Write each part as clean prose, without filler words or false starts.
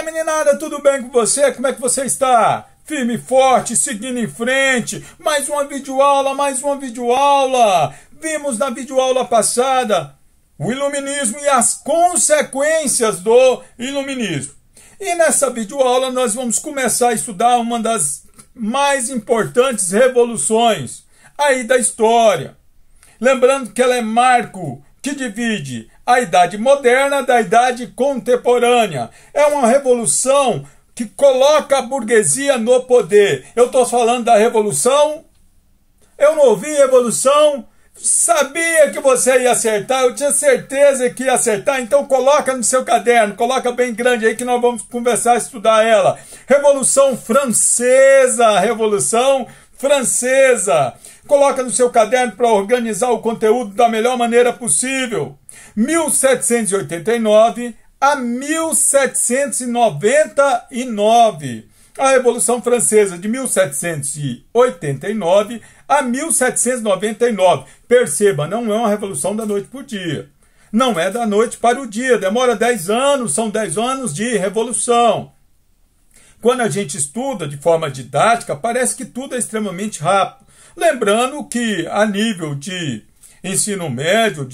meninada, tudo bem com você? Como é que você está? Firme e forte, seguindo em frente. Mais uma videoaula, mais uma videoaula. Vimos na videoaula passada o iluminismo e as consequências do iluminismo. E nessa videoaula nós vamos começar a estudar uma das mais importantes revoluções aí da história. Lembrando que ela é marco que divide a idade moderna da idade contemporânea. É uma revolução que coloca a burguesia no poder. Eu estou falando da revolução. Eu não ouvi revolução. Sabia que você ia acertar. Eu tinha certeza que ia acertar. Então coloca no seu caderno. Coloca bem grande aí que nós vamos conversar, estudar ela. Revolução Francesa. Revolução Francesa. Coloca no seu caderno para organizar o conteúdo da melhor maneira possível. 1789 a 1799. A Revolução Francesa de 1789 a 1799. Perceba, não é uma revolução da noite para o dia. Não é da noite para o dia. Demora 10 anos, são 10 anos de revolução. Quando a gente estuda de forma didática, parece que tudo é extremamente rápido. Lembrando que a nível de ensino médio,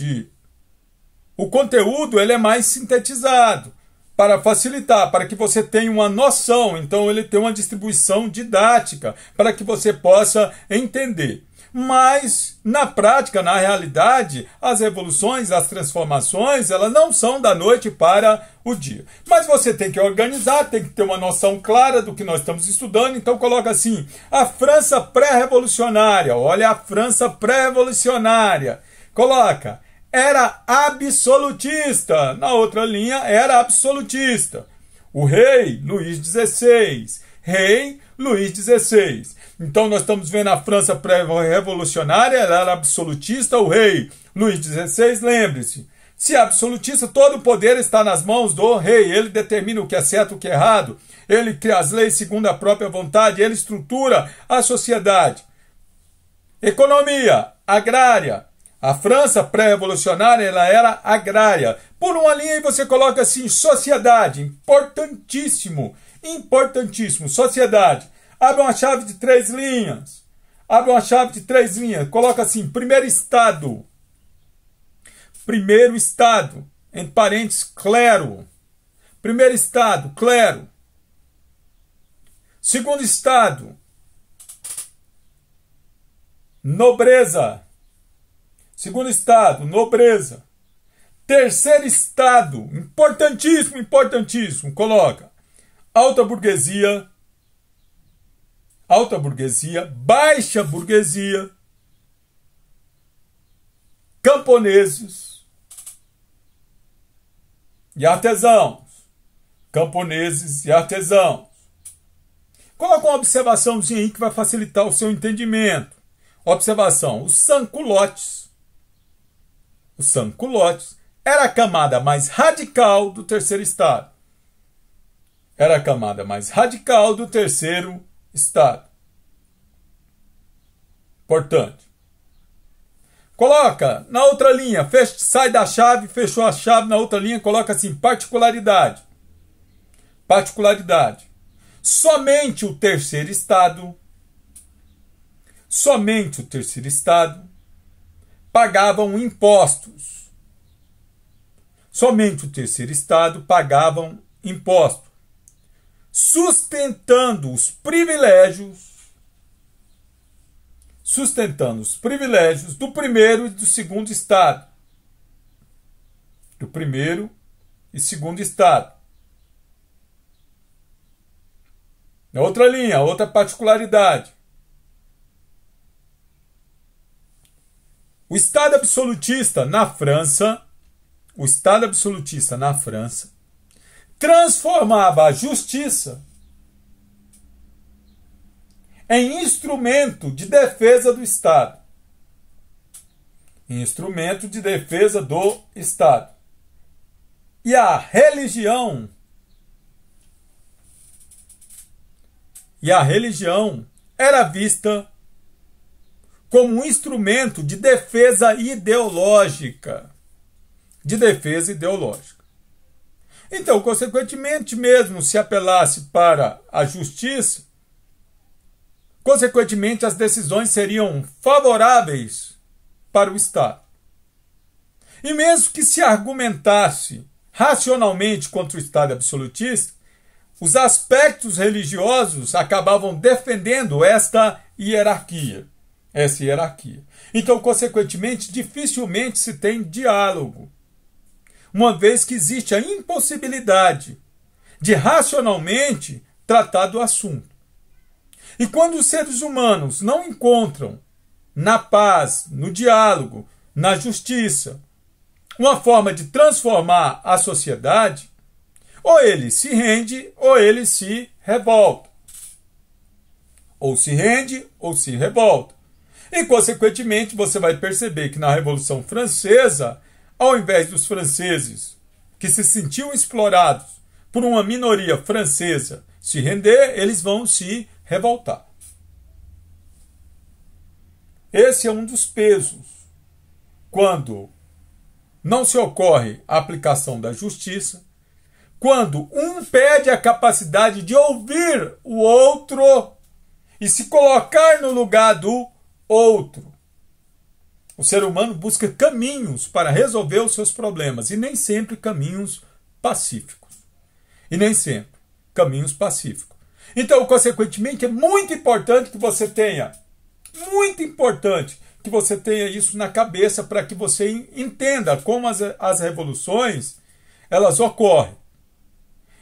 o conteúdo ele é mais sintetizado para facilitar, para que você tenha uma noção. Então ele tem uma distribuição didática para que você possa entender. Mas na prática, na realidade, as revoluções, as transformações, elas não são da noite para o dia. Mas você tem que organizar, tem que ter uma noção clara do que nós estamos estudando. Então coloca assim, a França pré-revolucionária. Olha a França pré-revolucionária. Coloca, era absolutista. Na outra linha, era absolutista. O rei Luís XVI. Rei Luís XVI. Então nós estamos vendo a França pré-revolucionária, ela era absolutista, o rei Luís XVI, lembre-se, se é absolutista, todo o poder está nas mãos do rei, ele determina o que é certo e o que é errado, ele cria as leis segundo a própria vontade, ele estrutura a sociedade. Economia agrária. A França pré-revolucionária ela era agrária. Por uma linha você coloca assim, sociedade, importantíssimo, importantíssimo, sociedade. Abre uma chave de 3 linhas. Abre uma chave de 3 linhas. Coloca assim, primeiro estado. Primeiro estado, entre parênteses, clero. Primeiro estado, clero. Segundo estado, nobreza. Segundo estado, nobreza. Terceiro estado, importantíssimo, importantíssimo, coloca alta burguesia, baixa burguesia, camponeses e artesãos. Camponeses e artesãos. Coloca uma observaçãozinha aí que vai facilitar o seu entendimento. Observação, os sans-culottes. Os sans-culottes era a camada mais radical do terceiro estado. Era a camada mais radical do terceiro estado. Importante. Coloca na outra linha, sai da chave, fechou a chave, na outra linha coloca assim, particularidade. Particularidade. Somente o terceiro estado pagavam impostos. Somente o terceiro estado pagavam impostos, sustentando os privilégios do primeiro e do segundo estado. Do primeiro e segundo estado. Na outra linha, outra particularidade. O Estado absolutista na França, transformava a justiça em instrumento de defesa do Estado. Instrumento de defesa do Estado. E a religião era vista como um instrumento de defesa ideológica. Então, consequentemente, mesmo se apelasse para a justiça, consequentemente as decisões seriam favoráveis para o Estado. E mesmo que se argumentasse racionalmente contra o Estado absolutista, os aspectos religiosos acabavam defendendo esta hierarquia. Então, consequentemente, dificilmente se tem diálogo, uma vez que existe a impossibilidade de racionalmente tratar do assunto. E quando os seres humanos não encontram na paz, no diálogo, na justiça, uma forma de transformar a sociedade, ou ele se rende ou ele se revolta. Ou se rende ou se revolta. E, consequentemente, você vai perceber que na Revolução Francesa, ao invés dos franceses que se sentiam explorados por uma minoria francesa se render, eles vão se revoltar. Esse é um dos pesos quando não se ocorre a aplicação da justiça, quando um perde a capacidade de ouvir o outro e se colocar no lugar do outro. O ser humano busca caminhos para resolver os seus problemas, e nem sempre caminhos pacíficos. Então, consequentemente, é muito importante que você tenha isso na cabeça para que você entenda como as revoluções elas ocorrem.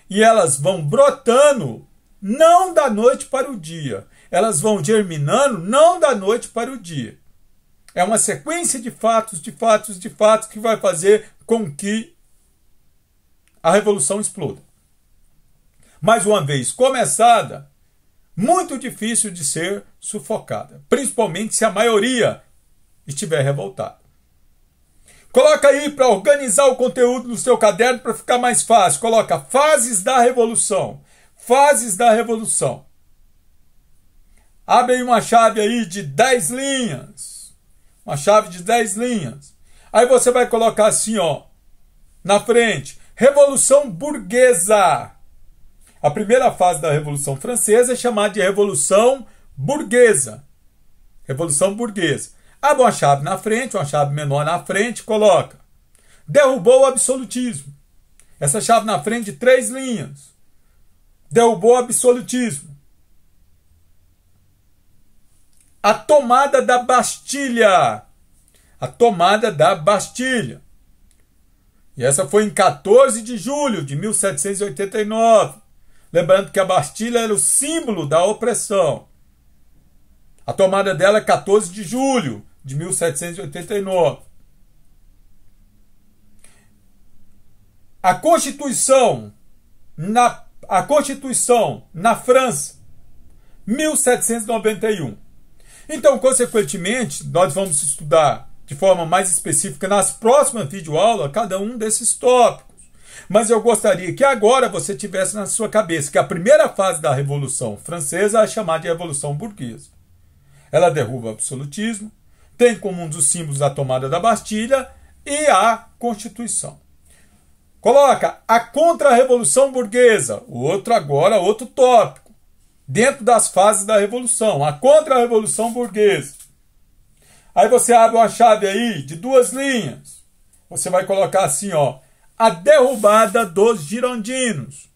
E elas vão brotando não da noite para o dia. Elas vão germinando não da noite para o dia. É uma sequência de fatos que vai fazer com que a revolução exploda. Mais uma vez começada, muito difícil de ser sufocada, principalmente se a maioria estiver revoltada. Coloca aí para organizar o conteúdo no seu caderno para ficar mais fácil. Coloca fases da revolução. Fases da revolução. Abre aí uma chave aí de 10 linhas. Uma chave de 10 linhas. Aí você vai colocar assim, ó, na frente, Revolução Burguesa. A primeira fase da Revolução Francesa é chamada de Revolução Burguesa. Revolução Burguesa. Abre uma chave na frente, uma chave menor na frente, coloca. Derrubou o absolutismo. Essa chave na frente de 3 linhas. Derrubou o absolutismo. A tomada da Bastilha. A tomada da Bastilha. E essa foi em 14 de julho de 1789. Lembrando que a Bastilha era o símbolo da opressão. A tomada dela é 14 de julho de 1789. A Constituição na França, 1791. Então, consequentemente, nós vamos estudar de forma mais específica nas próximas videoaulas cada um desses tópicos. Mas eu gostaria que agora você tivesse na sua cabeça que a primeira fase da Revolução Francesa é chamada de Revolução Burguesa. Ela derruba o absolutismo, tem como um dos símbolos a tomada da Bastilha e a Constituição. Coloca a Contra-Revolução Burguesa, outro tópico, dentro das fases da Revolução, a Contra-Revolução Burguesa. Aí você abre uma chave aí de 2 linhas, você vai colocar assim, ó, a derrubada dos girondinos.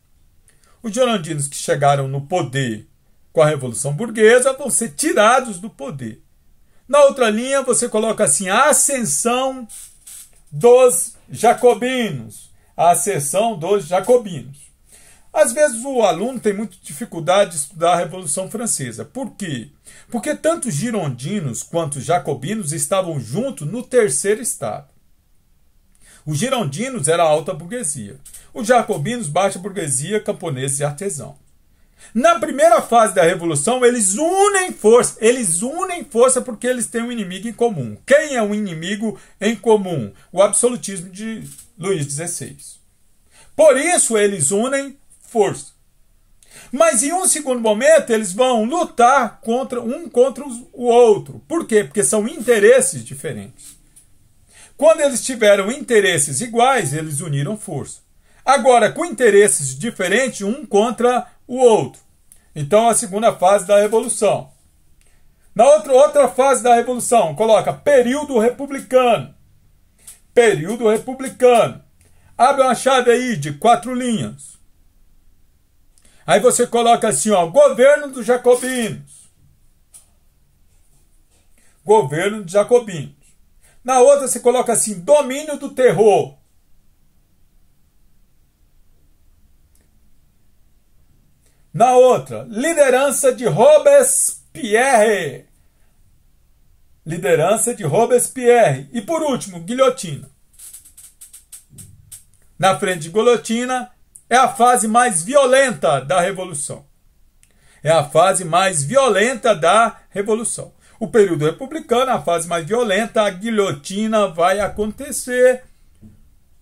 Os girondinos que chegaram no poder com a Revolução Burguesa vão ser tirados do poder. Na outra linha, você coloca assim, a ascensão dos jacobinos. A ascensão dos jacobinos. Às vezes o aluno tem muita dificuldade de estudar a Revolução Francesa. Por quê? Porque tanto girondinos quanto jacobinos estavam juntos no terceiro estado. Os girondinos eram a alta burguesia. Os jacobinos, baixa burguesia, camponeses e artesãos. Na primeira fase da Revolução, eles unem força porque eles têm um inimigo em comum. Quem é o inimigo em comum? O absolutismo de Luís XVI. Por isso, eles unem força. Mas em um segundo momento, eles vão lutar contra o outro. Por quê? Porque são interesses diferentes. Quando eles tiveram interesses iguais, eles uniram força. Agora, com interesses diferentes, um contra o outro. Então, a segunda fase da Revolução. Na outra fase da Revolução, coloca período republicano. Período republicano. Abre uma chave aí de 4 linhas. Aí você coloca assim, ó, governo dos jacobinos. Governo dos jacobinos. Na outra você coloca assim, domínio do terror. Na outra, liderança de Robespierre. Liderança de Robespierre. E por último, guilhotina. Na frente de guilhotina é a fase mais violenta da Revolução. É a fase mais violenta da Revolução. O período republicano, a fase mais violenta, a guilhotina vai acontecer.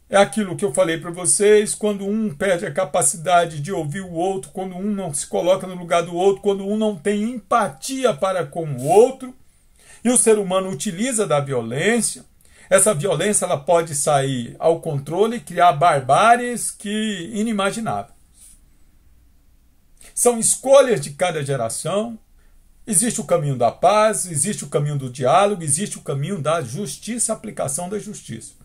É aquilo que eu falei para vocês, quando um perde a capacidade de ouvir o outro, quando um não se coloca no lugar do outro, quando um não tem empatia para com o outro, e o ser humano utiliza da violência. Essa violência ela pode sair ao controle e criar barbáries que inimagináveis. São escolhas de cada geração. Existe o caminho da paz, existe o caminho do diálogo, existe o caminho da justiça, aplicação da justiça.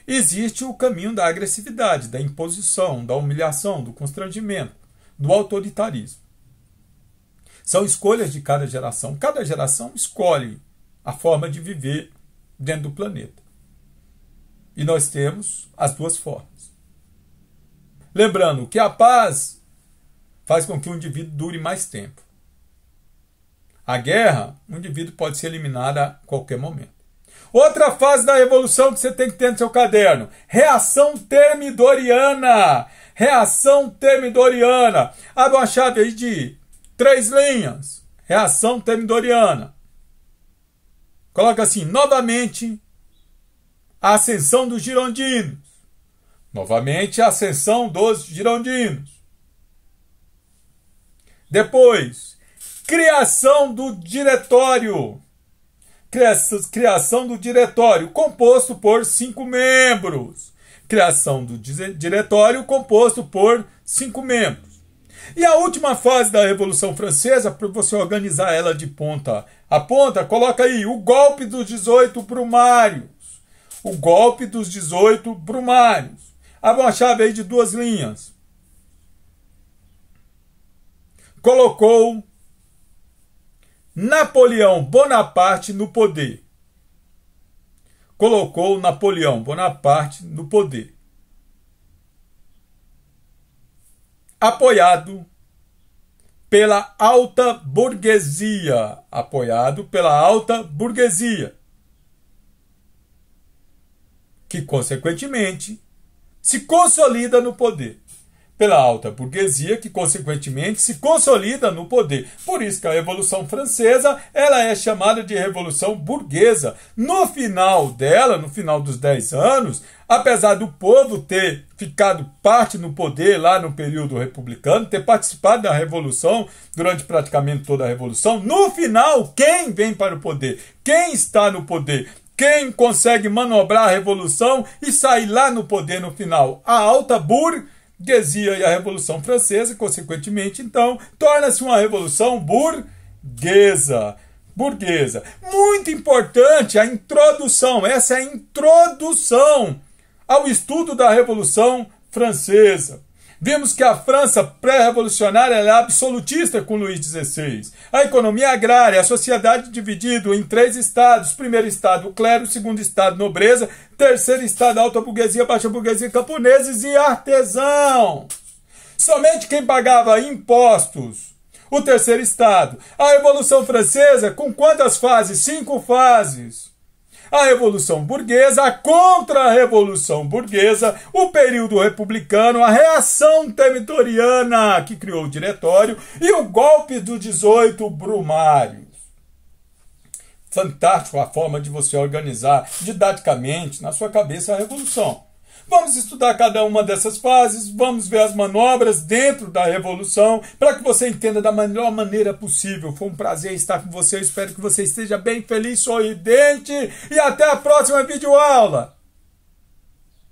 Existe o caminho da agressividade, da imposição, da humilhação, do constrangimento, do autoritarismo. São escolhas de cada geração. Cada geração escolhe a forma de viver dentro do planeta. E nós temos as duas formas. Lembrando que a paz faz com que o indivíduo dure mais tempo. A guerra, o indivíduo pode ser eliminado a qualquer momento. Outra fase da Revolução que você tem que ter no seu caderno. Reação termidoriana. Reação termidoriana. Abre uma chave aí de 3 linhas. Reação termidoriana. Coloca assim, novamente, a ascensão dos girondinos. Novamente, a ascensão dos girondinos. Depois, criação do diretório. Criação do diretório, composto por 5 membros. Criação do diretório, composto por 5 membros. E a última fase da Revolução Francesa, para você organizar ela de ponta a ponta, coloca aí o golpe dos 18 brumários. O golpe dos 18 brumários. Abre uma chave aí de 2 linhas. Colocou Napoleão Bonaparte no poder. Colocou Napoleão Bonaparte no poder. Apoiado pela alta burguesia. Apoiado pela alta burguesia. Que, consequentemente, se consolida no poder. Pela alta burguesia, que consequentemente se consolida no poder. Por isso que a Revolução Francesa ela é chamada de Revolução Burguesa. No final dela, no final dos 10 anos, apesar do povo ter ficado parte no poder lá no período republicano, ter participado da Revolução durante praticamente toda a Revolução, no final, quem vem para o poder? Quem está no poder? Quem consegue manobrar a Revolução e sair lá no poder no final? A alta burguesia e a Revolução Francesa, consequentemente, então, torna-se uma revolução burguesa. Burguesa. Muito importante a introdução. Essa é a introdução ao estudo da Revolução Francesa. Vimos que a França pré-revolucionária é absolutista com Luís XVI. A economia agrária, a sociedade dividida em 3 estados. Primeiro estado, o clero. Segundo estado, nobreza. Terceiro estado, alta burguesia, baixa burguesia, camponeses e artesãos. Somente quem pagava impostos. O terceiro estado. A Revolução Francesa, com quantas fases? 5 fases. A Revolução Burguesa, a Contra-Revolução Burguesa, o período republicano, a reação territoriana que criou o diretório e o golpe dos 18 brumários. Fantástico a forma de você organizar didaticamente na sua cabeça a Revolução. Vamos estudar cada uma dessas fases, vamos ver as manobras dentro da Revolução, para que você entenda da melhor maneira possível. Foi um prazer estar com você, eu espero que você esteja bem feliz, sorridente, e até a próxima videoaula!